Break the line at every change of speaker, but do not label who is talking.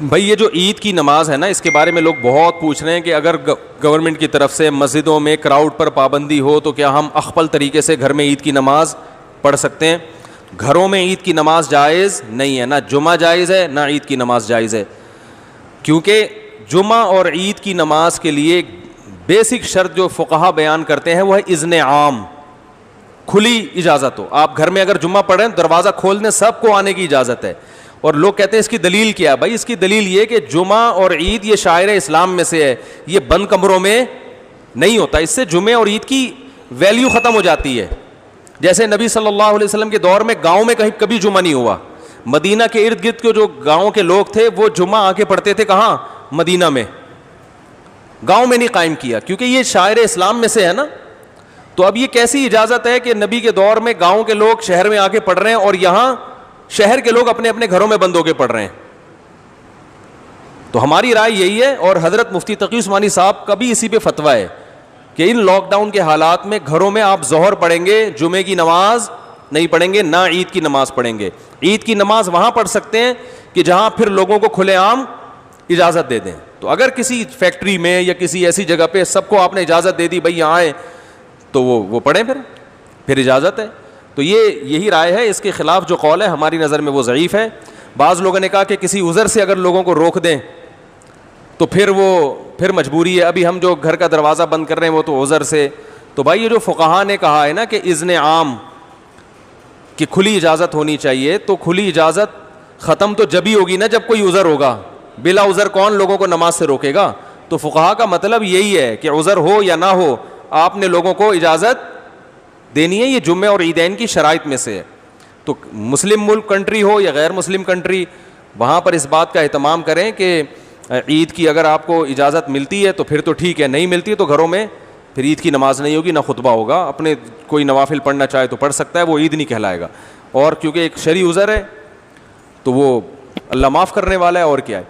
بھائی یہ جو عید کی نماز ہے نا، اس کے بارے میں لوگ بہت پوچھ رہے ہیں کہ اگر گورنمنٹ کی طرف سے مسجدوں میں کراؤڈ پر پابندی ہو تو کیا ہم اخپل طریقے سے گھر میں عید کی نماز پڑھ سکتے ہیں؟ گھروں میں عید کی نماز جائز نہیں ہے، نہ جمعہ جائز ہے نہ عید کی نماز جائز ہے، کیونکہ جمعہ اور عید کی نماز کے لیے بیسک شرط جو فقہا بیان کرتے ہیں وہ ہے اذن عام، کھلی اجازت ہو. آپ گھر میں اگر جمعہ پڑھیں دروازہ کھول دیں، سب کو آنے کی اجازت ہے. اور لوگ کہتے ہیں اس کی دلیل کیا؟ بھائی اس کی دلیل یہ کہ جمعہ اور عید یہ شاعر اسلام میں سے ہے، یہ بند کمروں میں نہیں ہوتا. اس سے جمعے اور عید کی ویلیو ختم ہو جاتی ہے. جیسے نبی صلی اللہ علیہ وسلم کے دور میں گاؤں میں کبھی جمعہ نہیں ہوا. مدینہ کے ارد گرد کے جو گاؤں کے لوگ تھے وہ جمعہ آ کے پڑھتے تھے کہاں؟ مدینہ میں. گاؤں میں نہیں قائم کیا کیونکہ یہ شاعر اسلام میں سے ہے نا. تو اب یہ کیسی اجازت ہے کہ نبی کے دور میں گاؤں کے لوگ شہر میں آ کے پڑھ رہے ہیں اور یہاں شہر کے لوگ اپنے اپنے گھروں میں بند ہو کے پڑھ رہے ہیں؟ تو ہماری رائے یہی ہے، اور حضرت مفتی تقی عثمانی صاحب کا بھی اسی پہ فتویٰ ہے کہ ان لاک ڈاؤن کے حالات میں گھروں میں آپ ظہر پڑھیں گے، جمعے کی نماز نہیں پڑھیں گے، نہ عید کی نماز پڑھیں گے. عید کی نماز وہاں پڑھ سکتے ہیں کہ جہاں پھر لوگوں کو کھلے عام اجازت دے دیں. تو اگر کسی فیکٹری میں یا کسی ایسی جگہ پہ سب کو آپ نے اجازت دے دی بھائی یہاں آئے، تو وہ پڑھیں، پھر اجازت ہے. تو یہی رائے ہے. اس کے خلاف جو قول ہے ہماری نظر میں وہ ضعیف ہے. بعض لوگوں نے کہا کہ کسی عذر سے اگر لوگوں کو روک دیں تو پھر مجبوری ہے. ابھی ہم جو گھر کا دروازہ بند کر رہے ہیں وہ تو عذر سے. تو بھائی یہ جو فقہا نے کہا ہے نا کہ اذن عام کہ کھلی اجازت ہونی چاہیے، تو کھلی اجازت ختم تو جبھی ہوگی نا جب کوئی عذر ہوگا. بلا عذر کون لوگوں کو نماز سے روکے گا؟ تو فقہا کا مطلب یہی ہے کہ عذر ہو یا نہ ہو آپ نے لوگوں کو اجازت دینی ہے. یہ جمعے اور عیدین کی شرائط میں سے ہے. تو مسلم ملک کنٹری ہو یا غیر مسلم کنٹری، وہاں پر اس بات کا اہتمام کریں کہ عید کی اگر آپ کو اجازت ملتی ہے تو پھر تو ٹھیک ہے، نہیں ملتی ہے تو گھروں میں پھر عید کی نماز نہیں ہوگی، نہ خطبہ ہوگا. اپنے کوئی نوافل پڑھنا چاہے تو پڑھ سکتا ہے، وہ عید نہیں کہلائے گا. اور کیونکہ ایک شرعی عذر ہے تو وہ اللہ معاف کرنے والا ہے، اور کیا ہے.